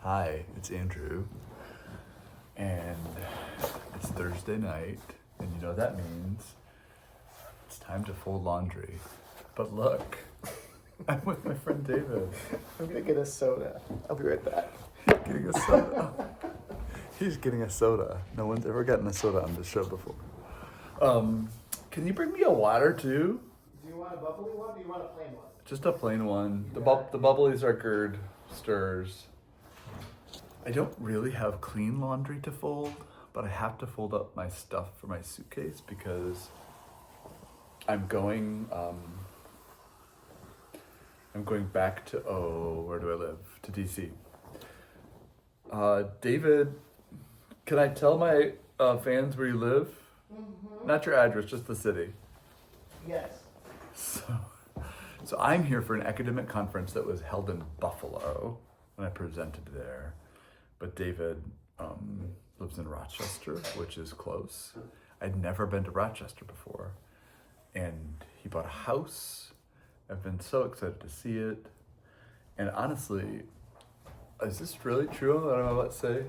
Hi, it's Andrew, and it's Thursday night, and you know what that means? It's time to fold laundry. But look, I'm with my friend David. I'm gonna get a soda. I'll be right back. Getting a soda. He's getting a soda. No one's ever gotten a soda on this show before. Can you bring me a water too? Do you want a bubbly one or do you want a plain one? Just a plain one. The bubblies are good stirs. I don't really have clean laundry to fold, but I have to fold up my stuff for my suitcase because I'm going back to, where do I live? To DC. David, can I tell my fans where you live? Mm-hmm. Not your address, just the city. Yes. So I'm here for an academic conference that was held in Buffalo, and I presented there. But David lives in Rochester, which is close. I'd never been to Rochester before. And he bought a house. I've been so excited to see it. And honestly, is this really true? I don't know what to say.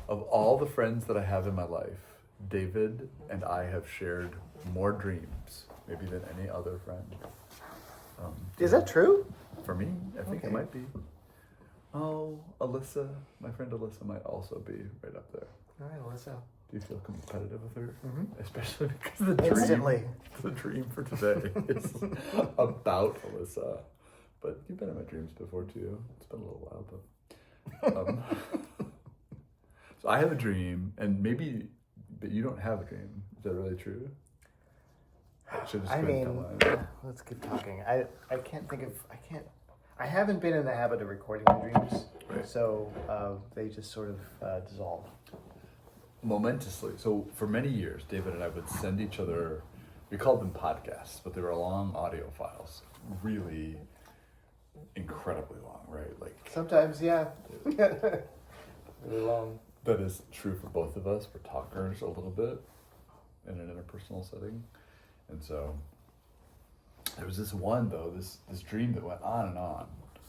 Of all the friends that I have in my life, David and I have shared more dreams, maybe than any other friend. Is that true? For me, I think Okay. it might be. Oh, Alyssa, my friend Alyssa might also be right up there. All right, Alyssa. Do you feel competitive with her? Mm-hmm. Especially because the dream for today is about Alyssa. But you've been in my dreams before too. It's been a little while, but so I have a dream, and maybe, but you don't have a dream. Is that really true? Let's keep talking. I can't think of, I haven't been in the habit of recording my dreams, Right. so they just sort of dissolve. Momentously. So for many years, David and I would send each other, we called them podcasts, but they were long audio files. Really incredibly long, right? Like Sometimes, yeah. Really long. that is true for both of us. We're talkers a little bit in an interpersonal setting. And so there was this one though, this dream that went on and on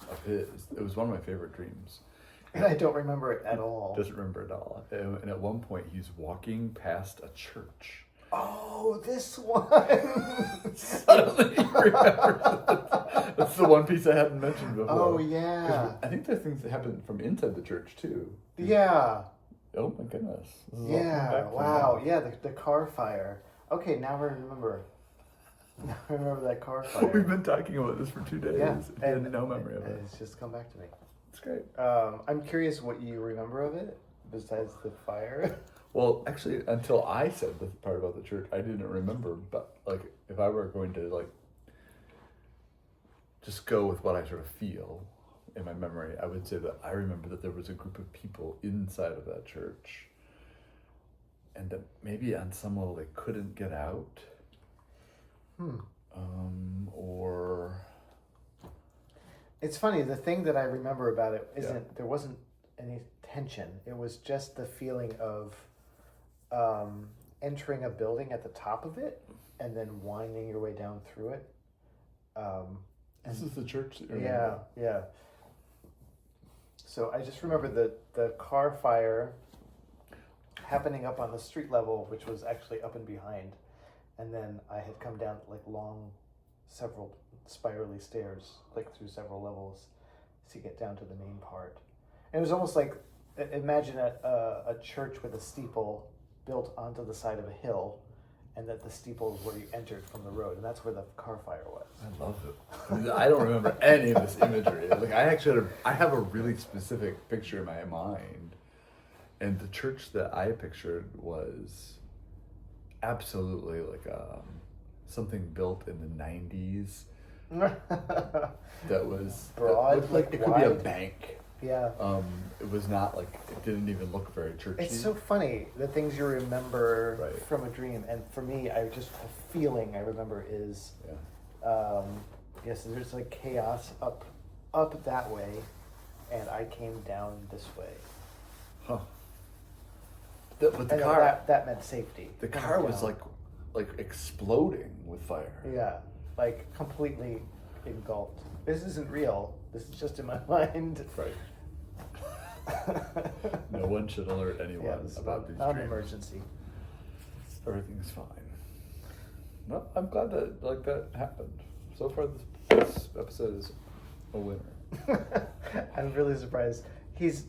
of his. It was one of my favorite dreams. And I don't remember it at all. Doesn't remember it at all. And at one point he's walking past a church. Oh, this one! Suddenly he remembers. That's the one piece I hadn't mentioned before. Oh, yeah. I think there are things that happen from inside the church too. Yeah. Oh my goodness. This is all coming Yeah, back to wow. me. Yeah, the car fire. Okay, now I remember. Now I remember that car fire. We've been talking about this for 2 days. Yeah, I had no memory of it. It's just come back to me. It's great. I'm curious what you remember of it, besides the fire. Well, actually, until I said the part about the church, I didn't remember. But like, if I were going to like just go with what I sort of feel in my memory, I would say that I remember that there was a group of people inside of that church, and that maybe on some level they couldn't get out. Or It's funny, the thing that I remember about it isn't, there wasn't any tension. It was just the feeling of entering a building at the top of it and then winding your way down through it. this is the church that you Yeah, remember? yeah. So I just remember the car fire happening up on the street level, which was actually up and behind. And then I had come down like long, several spirally stairs, like through several levels to get down to the main part. And it was almost like, imagine a church with a steeple built onto the side of a hill, and that the steeple is where you entered from the road, and that's where the car fire was. I love it. I mean, I don't remember any of this imagery. Like I have a really specific picture in my mind, and the church that I pictured was absolutely like something built in the 90s that was Broad, that looked like it could be a wide. bank. Yeah. It was not like, it didn't even look very churchy. It's so funny, the things you remember Right. from a dream. And for me, the feeling I remember is, yes, there's like chaos up that way, and I came down this way. Huh. But the And car, that meant safety. the coming car was down. like exploding with fire. Yeah, like completely engulfed. This isn't real. This is just in my mind. Right. No one should alert anyone this is about these not an dreams. emergency. Everything's fine. No, I'm glad that that happened. So far, this episode is a winner. I'm really surprised. He's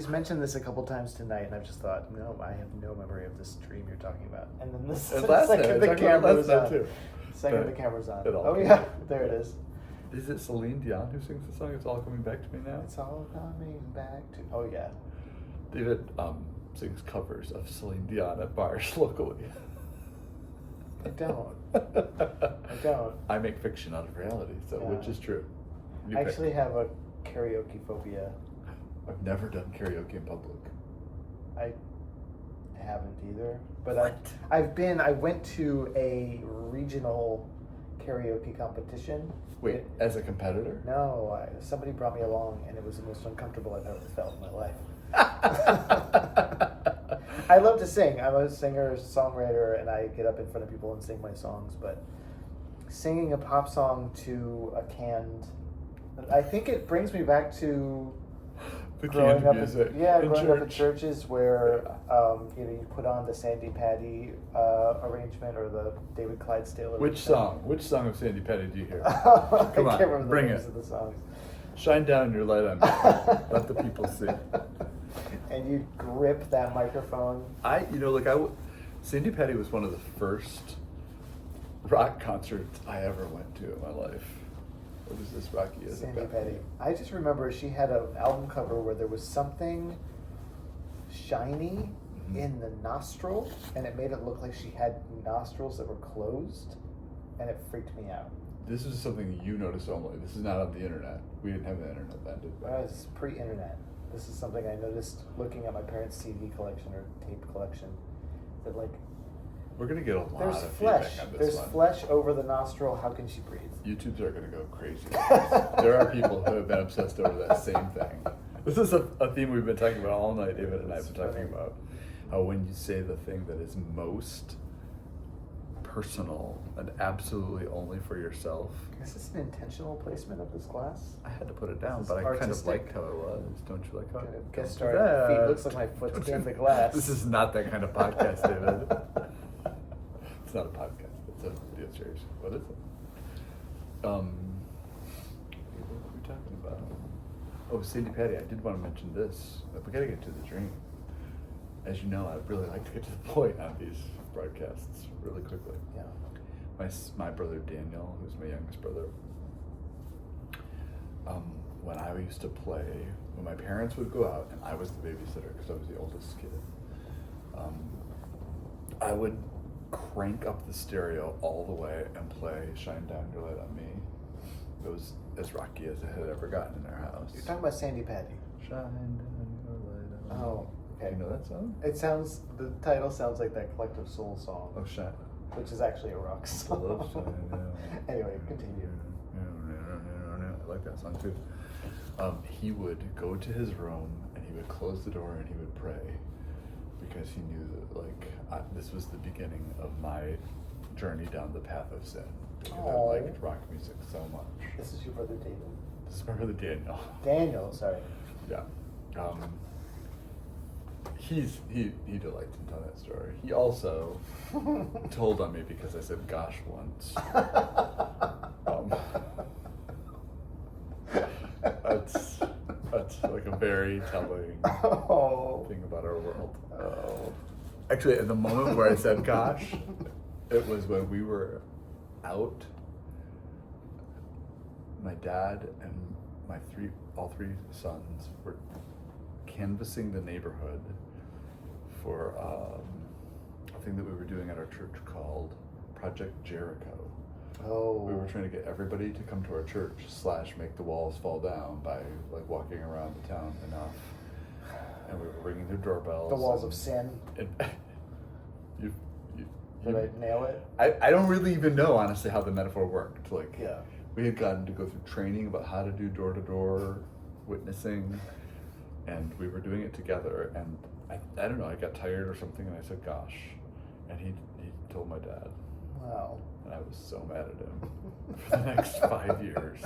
mentioned this a couple times tonight, and I've just thought, no, I have no memory of this dream you're talking about. And then this And last night, I the talked about camera last was night on. too. Second, But the camera's on. it all Oh came yeah, back. there it is. Is it Celine Dion who sings the song? It's all coming back to me now. It's all coming back to. Oh yeah. David sings covers of Celine Dion at bars locally. I don't. I don't. I make fiction out of reality, so Yeah. which is true? You I pick. actually have a karaoke phobia. I've never done karaoke in public. I haven't either. But What? I went to a regional karaoke competition. Wait, as a competitor? No, somebody brought me along, and it was the most uncomfortable I've ever felt in my life. I love to sing. I'm a singer, songwriter, and I get up in front of people and sing my songs. But singing a pop song to a canned, I think it brings me back to The growing canned up. music Up in church. churches where you put on the Sandy Patty arrangement or the David Clydesdale. Which song? Which song of Sandy Patty do you hear? I Come on, can't remember bring the names it. of the songs. Shine down your light on me. Let the people see. And you grip that microphone. Sandy Patty was one of the first rock concerts I ever went to in my life. What is this, Rocky? Is it Sandy back? Petty. I just remember she had an album cover where there was something shiny Mhm. in the nostril, and it made it look like she had nostrils that were closed, and it freaked me out. This is something you noticed only. This is not on the internet. We didn't have the internet then, did we? It was pre-internet. This is something I noticed looking at my parents' CD collection or tape collection. That We're gonna get a lot there's of flesh. feedback on this There's one. flesh over the nostril. How can she breathe? YouTubes are gonna go crazy. There are people who have been obsessed over that same thing. This is a theme we've been talking about all night. David and I have been talking Funny. about how when you say the thing that is most personal and absolutely only for yourself. Is this an intentional placement of this glass? I had to put it down, This but I is kind of artistic. liked how it was. Don't you like how Kind of it guest don't do star feet. that. Looks like my foot's Don't in you- the glass. This is not that kind of podcast, David. It's not a podcast. It's a video series. What is it? What were we talking about? Oh, Sandy Patty. I did want to mention this. We gotta get to the dream. As you know, I really like to get to the point on these broadcasts really quickly. Yeah. My brother Daniel, who's my youngest brother, when I used to play, when my parents would go out and I was the babysitter because I was the oldest kid, I would crank up the stereo all the way and play Shine Down Your Light on Me. It was as rocky as it had ever gotten in our house. You're talking about Sandy Patty. Shine down your light on me. Oh, okay. You know that song? The title sounds like that Collective Soul song, Oh, Shine. which is actually a rock song. Love Shine Down. Anyway, continue. I like that song too. He would go to his room and he would close the door and he would pray because he knew that this was the beginning of my journey down the path of sin. Because Aw. I liked rock music so much. This is your brother David. This is my brother Daniel. Daniel, sorry. Yeah. He delights in telling that story. He also told on me because I said gosh once. That's like a very telling Oh. thing about our world. Oh. Actually, at the moment where I said gosh, it was when we were out. My dad and all three sons were canvassing the neighborhood for a thing that we were doing at our church called Project Jericho. Oh. We were trying to get everybody to come to our church / make the walls fall down by walking around the town enough. And we were ringing their doorbells. The walls of sin. Did I nail it? I don't really even know, honestly, how the metaphor worked. Yeah. We had gotten to go through training about how to do door-to-door witnessing, and we were doing it together, and I don't know, I got tired or something, and I said, gosh. And he told my dad. Wow. And I was so mad at him for the next 5 years.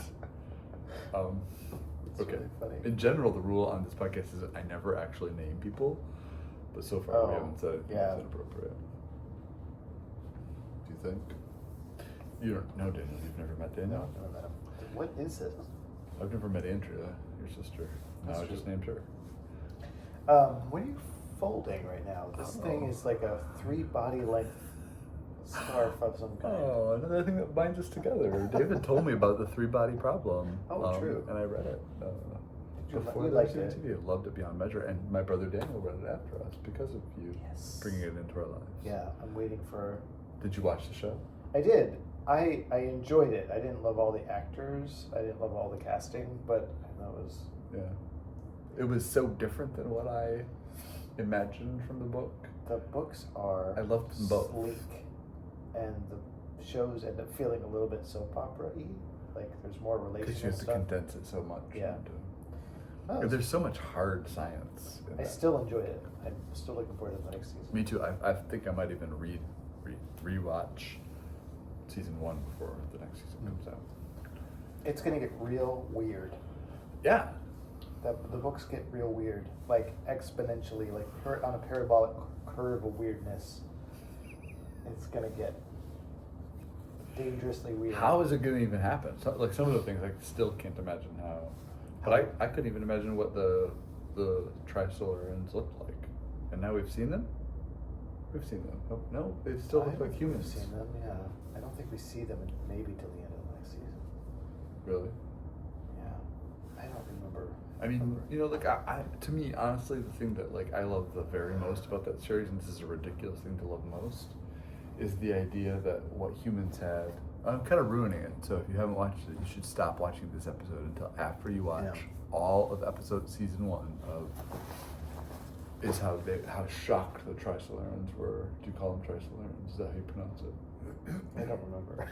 It's Okay. really funny. In general, the rule on this podcast is that I never actually name people, but so far we haven't said anything that's inappropriate. Do you think? You don't know Daniel. You've never met Daniel. No, I've never met him. What is this? I've never met Andrea, your sister. That's No, I true. just named her. What are you folding right now? This thing Oh. is like a 3 body length scarf of some kind. Oh, another thing that binds us together. David told me about the 3-body problem. Oh, true. And I read it. You Before liked the it? TV. I loved it beyond measure. And my brother Daniel read it after us because of you Yes. bringing it into our lives. Yeah, I'm waiting for. Did you watch the show? I did. I enjoyed it. I didn't love all the actors. I didn't love all the casting, but that was. Yeah. It was so different than what I imagined from the book. The books are. I loved them both. Sleek, and the shows end up feeling a little bit soap opera-y. Like there's more relational Because you have to stuff. condense it so much. Yeah. into- Oh, There's so much hard science. In I that. still enjoyed it. I'm still looking forward to the next season. Me too. I think I might even rewatch season 1 before the next season comes out. It's gonna get real weird. Yeah. The books get real weird, like exponentially, like on a parabolic curve of weirdness. It's gonna get dangerously weird. How is it going to even happen? So, like some of the things I still can't imagine how. But I couldn't even imagine what the trisolarans looked like. And now we've seen them? We've seen them. Oh, no, they still look like humans. I've seen them, yeah. I don't think we see them maybe till the end of the next season. Really? Yeah. I don't remember. I mean, you know, like to me, honestly, the thing that like I love the very most about that series, and this is a ridiculous thing to love most, is the idea that what humans had. I'm kind of ruining it, so if you haven't watched it, you should stop watching this episode until after you watch all of season 1 of. Is how shocked the trisolarans were. Do you call them trisolarans? Is that how you pronounce it? I don't remember.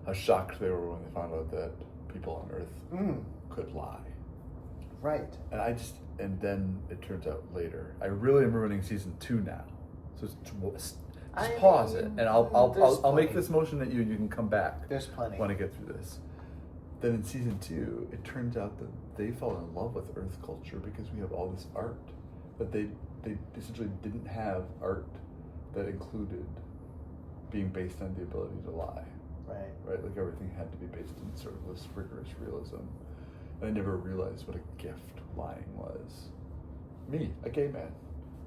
How shocked they were when they found out that people on Earth could lie. Right. And then it turns out later. I really am ruining season 2 now. So just pause it, and I'll make this motion at you, and you can come back. There's plenty. When I get through this. Then in season 2, it turns out that they fell in love with Earth culture because we have all this art. But they essentially didn't have art that included being based on the ability to lie. Right. Right? Like everything had to be based in sort of this rigorous realism. And I never realized what a gift lying was. Me, a gay man,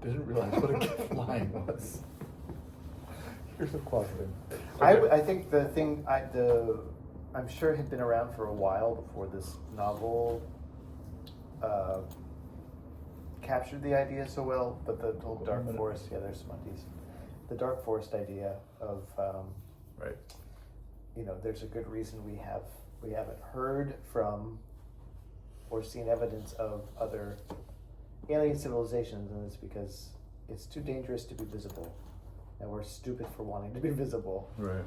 didn't realize what a gift lying was. You're so closeted. Okay. I think the thing I'm sure it had been around for a while before this novel captured the idea so well, but the whole dark forest, there's Smunties. The dark forest idea of, right. You know, there's a good reason we haven't heard from or seen evidence of other alien civilizations, and it's because it's too dangerous to be visible, and we're stupid for wanting to be visible. Right.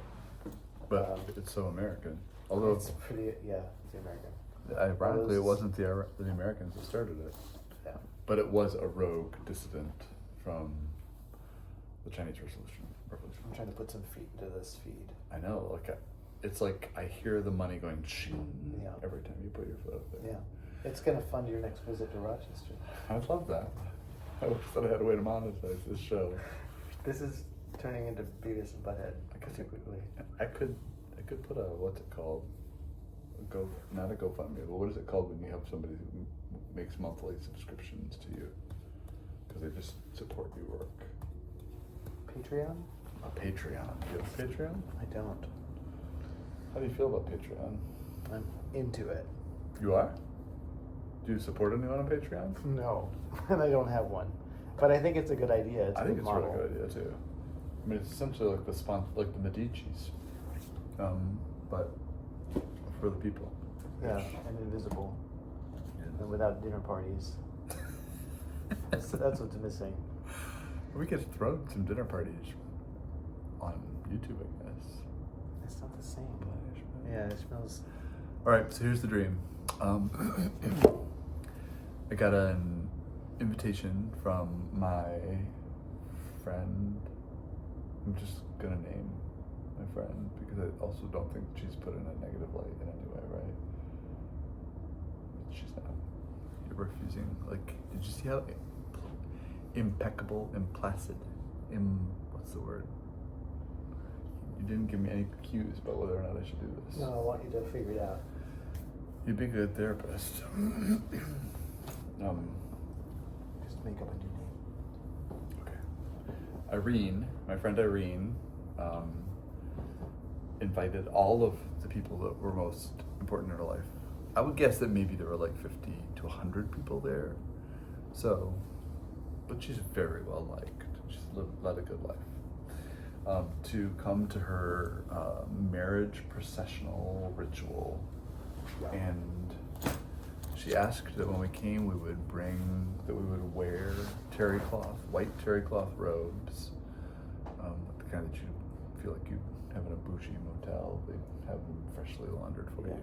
But it's so American. Although It's pretty, it's the American. Ironically, it wasn't the Americans that started it. Yeah. But it was a rogue dissident from the Chinese Revolution. I'm trying to put some feet into this feed. I know, it's like I hear the money going shing every time you put your foot up there. Yeah. It's going to fund your next visit to Rochester. I'd love that. I wish that I had a way to monetize this show. This is turning into Beavis and Butthead pretty quickly. I could put a, what's it called? Not a GoFundMe, but what is it called when you have somebody who makes monthly subscriptions to you? Because they just support your work. Patreon? A Patreon. Do you have a Patreon? I don't. How do you feel about Patreon? I'm into it. You are? Do you support anyone on Patreon? No, and I don't have one. But I think it's a good idea. I think it's a really good idea too. I mean, it's essentially like like the Medici's, but for the people. Yeah, and invisible, and without dinner parties. that's what's missing. We could throw some dinner parties on YouTube, I guess. It's not the same. Yeah, it smells. All right, so here's the dream. I got an invitation from my friend. I'm just gonna name my friend because I also don't think she's put in a negative light in any way, right? She's not. You're refusing. Like, did you see how impeccable, implacid, what's the word? You didn't give me any cues about whether or not I should do this. No, I want you to figure it out. You'd be a good therapist. Just make up a new name. Okay. Irene, my friend Irene, invited all of the people that were most important in her life. I would guess that maybe there were like 50 to 100 people there. So, but she's very well liked. She's led a good life. To come to her marriage processional ritual. And she asked that when we came, we would wear terrycloth, white terrycloth robes, the kind that you feel like you'd have in a bougie motel. They have them freshly laundered for you.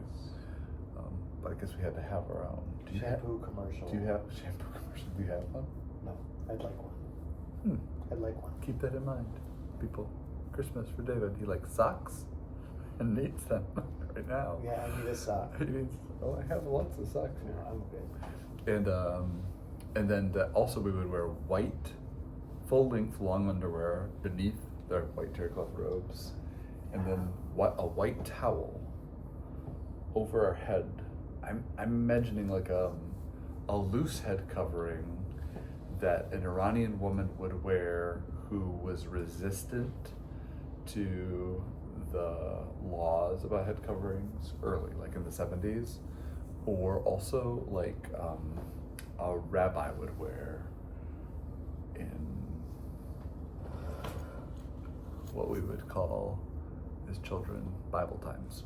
But I guess we had to have our own. Shampoo commercial. Do you have shampoo commercial? Do you have one? No, I'd like one. I'd like one. Keep that in mind, people. Christmas for David. He likes socks and needs them right now. Yeah, I need a sock. He needs. Oh, I have lots of socks here. No, I'm good. And then also we would wear white, full-length long underwear beneath their white terrycloth robes, and then a white towel over our head. I'm imagining like a loose head covering that an Iranian woman would wear who was resistant to the laws about head coverings early, like in the 70s, or also like a rabbi would wear in what we would call as children Bible times.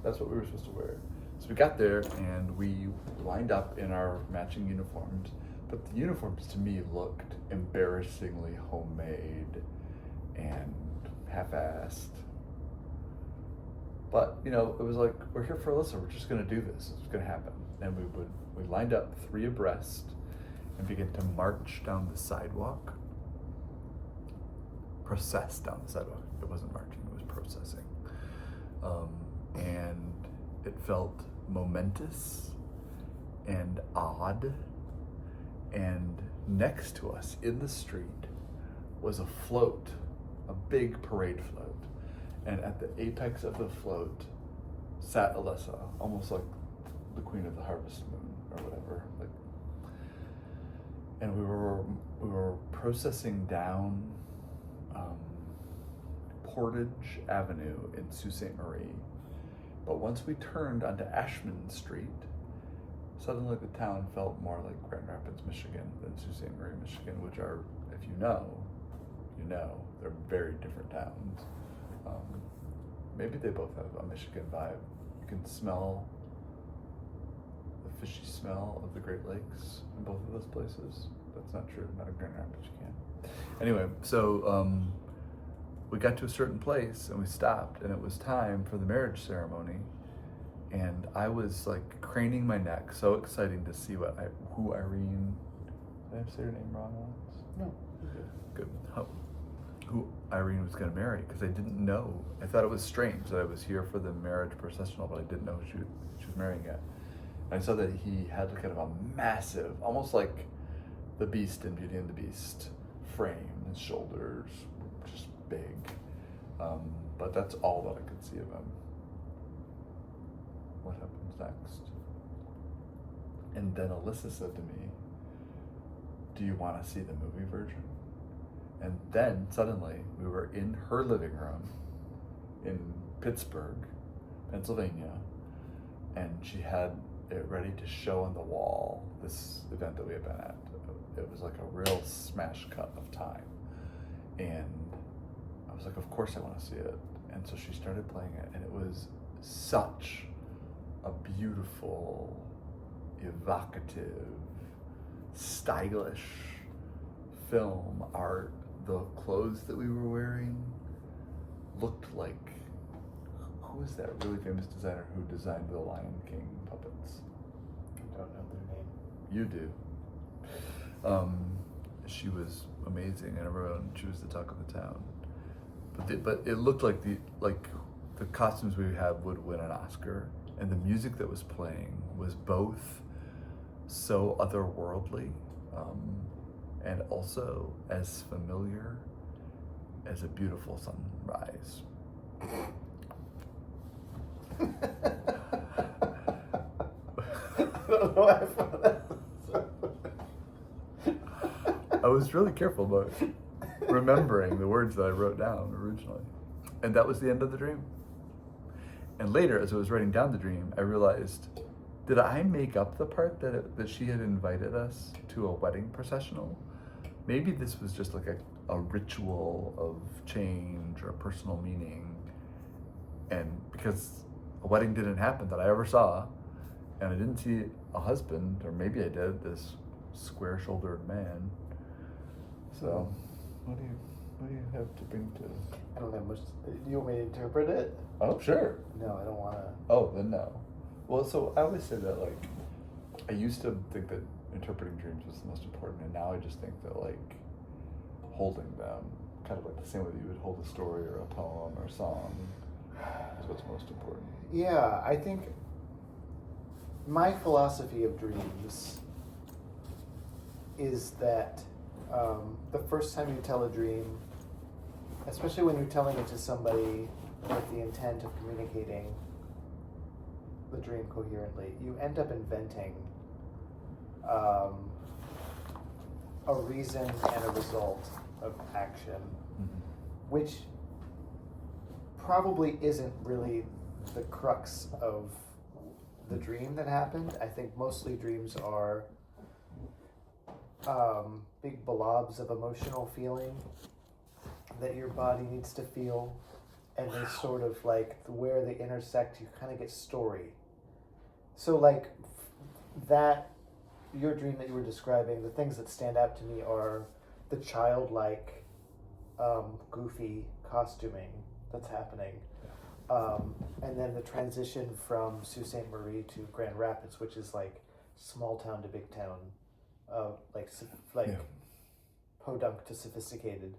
That's what we were supposed to wear. So we got there and we lined up in our matching uniforms, but the uniforms to me looked embarrassingly homemade and half-assed. But, you know, it was like, we're here for Alyssa, we're just gonna do this, it's gonna happen. And we lined up 3 abreast and began to march down the sidewalk. Process down the sidewalk. It wasn't marching, it was processing. And it felt momentous and odd. And next to us in the street was a float, a big parade float. And at the apex of the float sat Alyssa, almost like the queen of the harvest moon or whatever. Like, and we were processing down Portage Avenue in Sault Ste. Marie. But once we turned onto Ashman Street, suddenly the town felt more like Grand Rapids, Michigan than Sault Ste. Marie, Michigan, which are, if you know, they're very different towns. Maybe they both have a Michigan vibe. You can smell the fishy smell of the Great Lakes in both of those places. That's not true, not in Grand Rapids, you can. Anyway, so we got to a certain place and we stopped, and it was time for the marriage ceremony. And I was like craning my neck, so exciting to see who Irene, did I say her name wrong once? No. Good. Who Irene was going to marry, because I didn't know. I thought it was strange that I was here for the marriage processional, but I didn't know who she was marrying yet. And I saw that he had kind of a massive, almost like the Beast in Beauty and the Beast frame. His shoulders just big. But that's all that I could see of him. What happens next? And then Alyssa said to me, "Do you want to see the movie version?" And then suddenly we were in her living room in Pittsburgh, Pennsylvania, and she had it ready to show on the wall, this event that we had been at. It was like a real smash cut of time. And I was like, of course I want to see it. And so she started playing it, and it was such a beautiful, evocative, stylish film art. The clothes that we were wearing looked like, who is that really famous designer who designed the Lion King puppets? I don't know their name. You do. She was amazing, and everyone, she was the talk of the town. But it looked like the costumes we had would win an Oscar, and the music that was playing was both so otherworldly, and also as familiar as a beautiful sunrise. I don't know why I found that. I was really careful about remembering the words that I wrote down originally. And that was the end of the dream. And later, as I was writing down the dream, I realized, did I make up the part that she had invited us to a wedding processional? Maybe this was just like a ritual of change or personal meaning. And because a wedding didn't happen that I ever saw, and I didn't see a husband, or maybe I did, this square-shouldered man. So, what do you have to bring to? I don't have much. You want me to interpret it? Oh, sure. No, I don't want to. Oh, then no. Well, so I always say that, like, I used to think that interpreting dreams was the most important, and now I just think that, like, holding them, kind of like the same way that you would hold a story or a poem or a song, is what's most important. Yeah, I think my philosophy of dreams is that the first time you tell a dream, especially when you're telling it to somebody with the intent of communicating the dream coherently, you end up inventing a reason and a result of action, which probably isn't really the crux of the dream that happened. I think mostly dreams are big blobs of emotional feeling that your body needs to feel, and they sort of like where they intersect, you kind of get story. So like that, your dream that you were describing, the things that stand out to me are the childlike, goofy costuming that's happening. And then the transition from Sault Ste. Marie to Grand Rapids, which is like small town to big town, like podunk to sophisticated,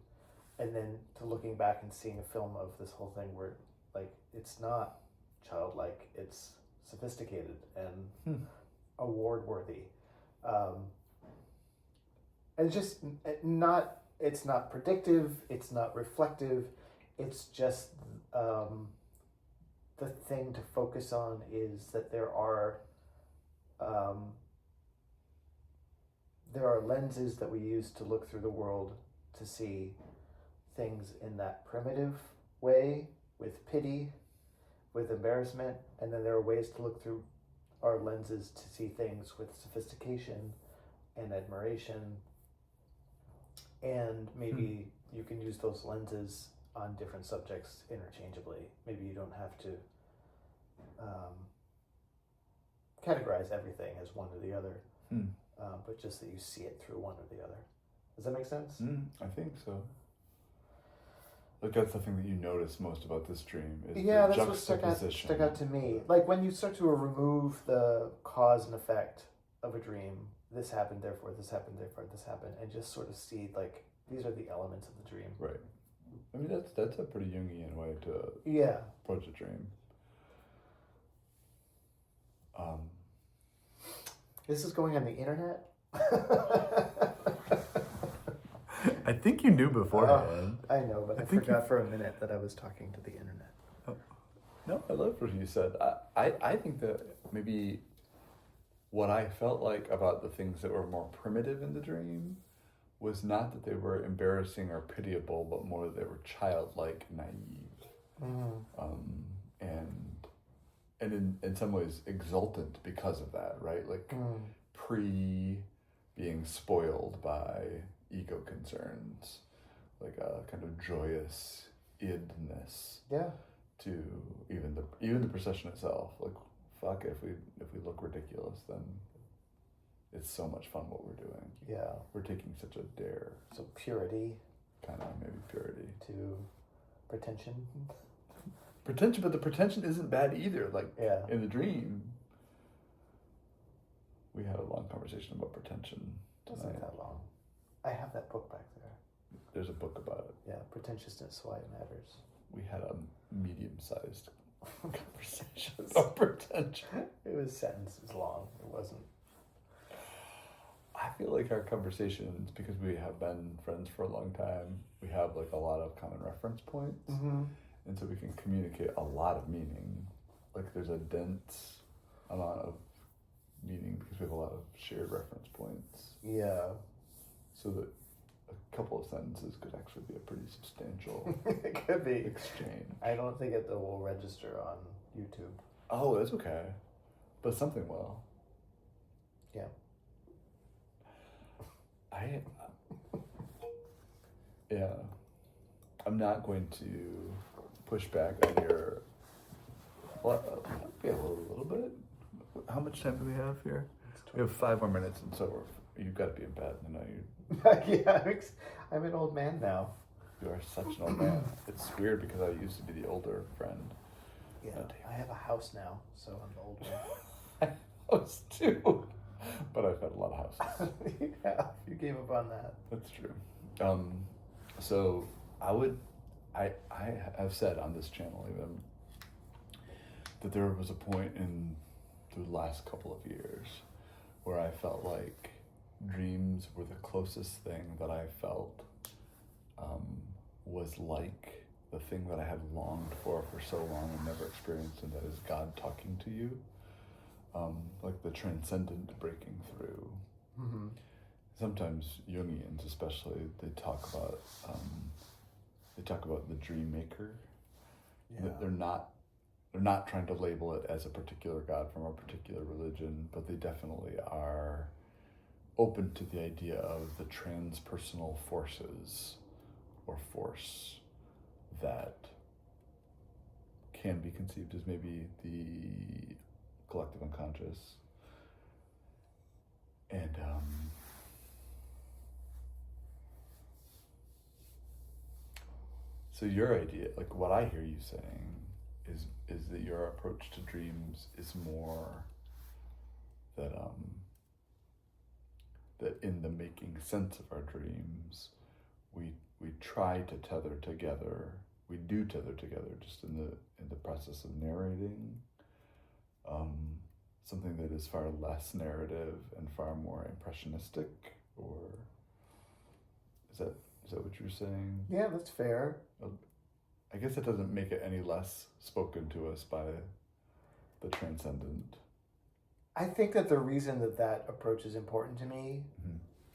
and then to looking back and seeing a film of this whole thing where like it's not childlike, it's sophisticated and award worthy, and it's just not. It's not predictive. It's not reflective. It's just the thing to focus on is that there are lenses that we use to look through the world to see things in that primitive way, with pity, with embarrassment, and then there are ways to look through our lenses to see things with sophistication and admiration, and maybe you can use those lenses on different subjects interchangeably. Maybe you don't have to categorize everything as one or the other, but just that you see it through one or the other. Does that make sense? I think so. Like that's the thing that you notice most about this dream is Yeah, the that's what stuck out to me. Like when you start to remove the cause and effect of a dream, this happened, therefore this happened, therefore this happened, and just sort of see like these are the elements of the dream. Right. I mean that's a pretty Jungian way to approach a dream. This is going on the internet? I think you knew beforehand. I know, but I forgot for a minute that I was talking to the internet. Oh. No, I love what you said. I think that maybe what I felt like about the things that were more primitive in the dream was not that they were embarrassing or pitiable, but more that they were childlike, naive, and in some ways exultant because of that, right? Like being spoiled by ego concerns, like a kind of joyous idness. Yeah. To even the procession itself, like fuck, if we look ridiculous, then it's so much fun what we're doing. Yeah. We're taking such a dare. So purity. Kind of, maybe purity. To pretension. Pretension, but the pretension isn't bad either. Like in the dream, we had a long conversation about pretension tonight. Wasn't that long? I have that book back there. There's a book about it. Yeah, Pretentiousness, Why It Matters. We had a medium-sized Conversations of pretension. It was sentences long. It wasn't. I feel like our conversations, because we have been friends for a long time, we have like a lot of common reference points, and so we can communicate a lot of meaning. Like there's a dense amount of meaning because we have a lot of shared reference points. Yeah. So that a couple of sentences could actually be a pretty substantial It could be. exchange. I don't think it will register on YouTube. Oh, that's okay, but something will. Yeah. Yeah, I'm not going to push back on your. Well, yeah, a little bit. How much time do we have here? We have 5 more minutes, and so you've got to be in bed. I know you. Yeah, I'm an old man now. You are such an old man. It's weird because I used to be the older friend. Yeah, I have a house now, so I'm the old one. I was too, but I've had a lot of houses. Yeah, you gave up on that. That's true. So I have said on this channel even that there was a point in the last couple of years where I felt like dreams were the closest thing that I felt was like the thing that I had longed for so long and never experienced, and that is God talking to you, like the transcendent breaking through. Mm-hmm. Sometimes Jungians, especially, they talk about the dream maker. Yeah. They're not trying to label it as a particular god from a particular religion, but they definitely are open to the idea of the transpersonal forces or force that can be conceived as maybe the collective unconscious. And so your idea, like what I hear you saying, is that your approach to dreams is more that that in the making sense of our dreams, we try to tether together. We do tether together just in the process of narrating something that is far less narrative and far more impressionistic. Or is that what you're saying? Yeah, that's fair. I guess it doesn't make it any less spoken to us by the transcendent. I think that the reason that approach is important to me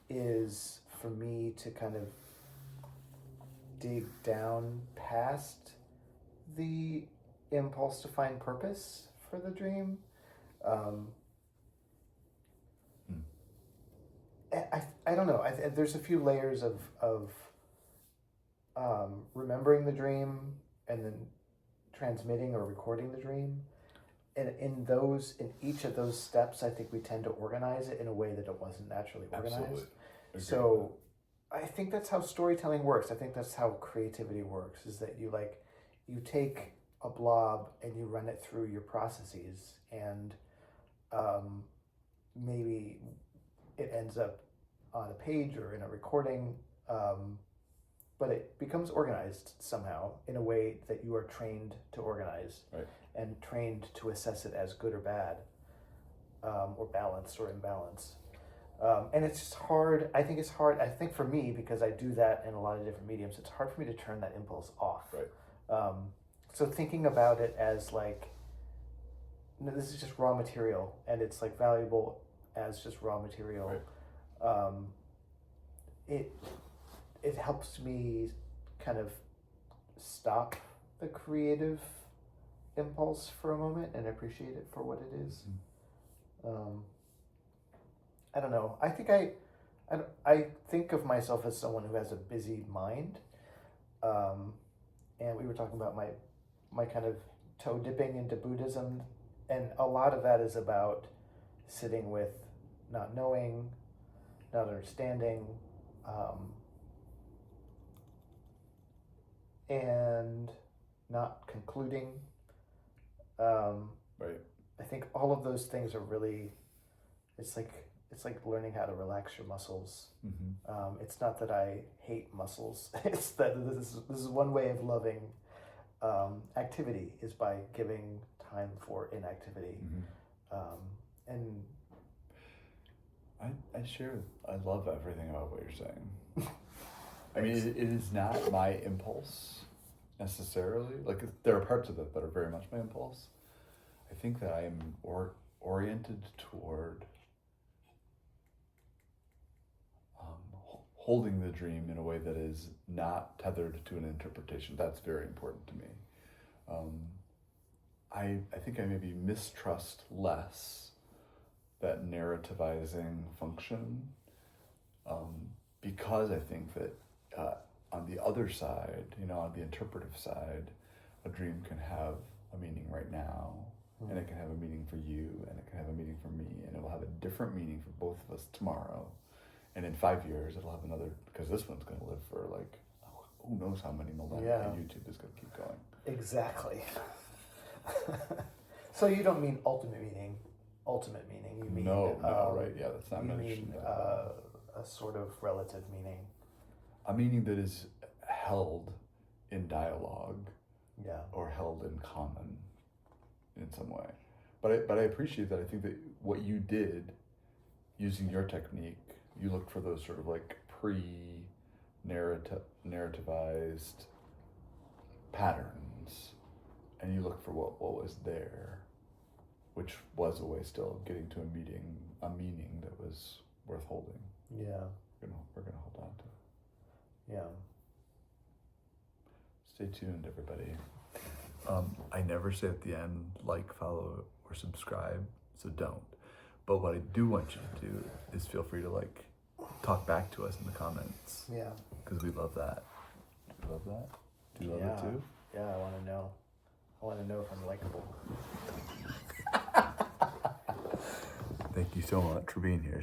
is for me to kind of dig down past the impulse to find purpose for the dream. I don't know. There's a few layers of remembering the dream and then transmitting or recording the dream. And in each of those steps, I think we tend to organize it in a way that it wasn't naturally organized. Absolutely. So I think that's how storytelling works. I think that's how creativity works, is that you take a blob and you run it through your processes, and maybe it ends up on a page or in a recording, but it becomes organized somehow in a way that you are trained to organize. Right. And trained to assess it as good or bad, or balanced or imbalanced. And it's just hard. I think it's hard. I think for me, because I do that in a lot of different mediums, it's hard for me to turn that impulse off. Right. So thinking about it as like, no, this is just raw material, and it's like valuable as just raw material. Right. It helps me kind of stop the creative impulse for a moment and appreciate it for what it is. I don't know. I think I think of myself as someone who has a busy mind, and we were talking about my kind of toe dipping into Buddhism, and a lot of that is about sitting with not knowing, not understanding, and not concluding. Right. I think all of those things are really, it's like learning how to relax your muscles. It's not that I hate muscles. It's that this is one way of loving activity is by giving time for inactivity. And I love everything about what you're saying. I mean, it is not my impulse necessarily. Like, there are parts of it that are very much my impulse. I think that I am oriented toward holding the dream in a way that is not tethered to an interpretation. That's very important to me. I think I maybe mistrust less that narrativizing function, because I think that on the other side, on the interpretive side, a dream can have a meaning right now, and it can have a meaning for you, and it can have a meaning for me, and it will have a different meaning for both of us tomorrow. And in 5 years, it'll have another, because this one's going to live for like, who knows how many millennia, and YouTube is going to keep going. Exactly. So you don't mean ultimate meaning. You mean no, right? Yeah, that's not. You mean a sort of relative meaning. A meaning that is held in dialogue, yeah, or held in common, in some way. But I appreciate that. I think that what you did, using your technique, you looked for those sort of like narrativized patterns, and you looked for what was there, which was a way still of getting to a meaning that was worth holding. Yeah. We're gonna hold on to. Yeah. Stay tuned, everybody. I never say at the end, like, follow, or subscribe, so don't. But what I do want you to do is feel free to like talk back to us in the comments. Yeah. Because we love that. Do you love that? Do you love it too? Yeah, I want to know. I want to know if I'm likable. Thank you so much for being here.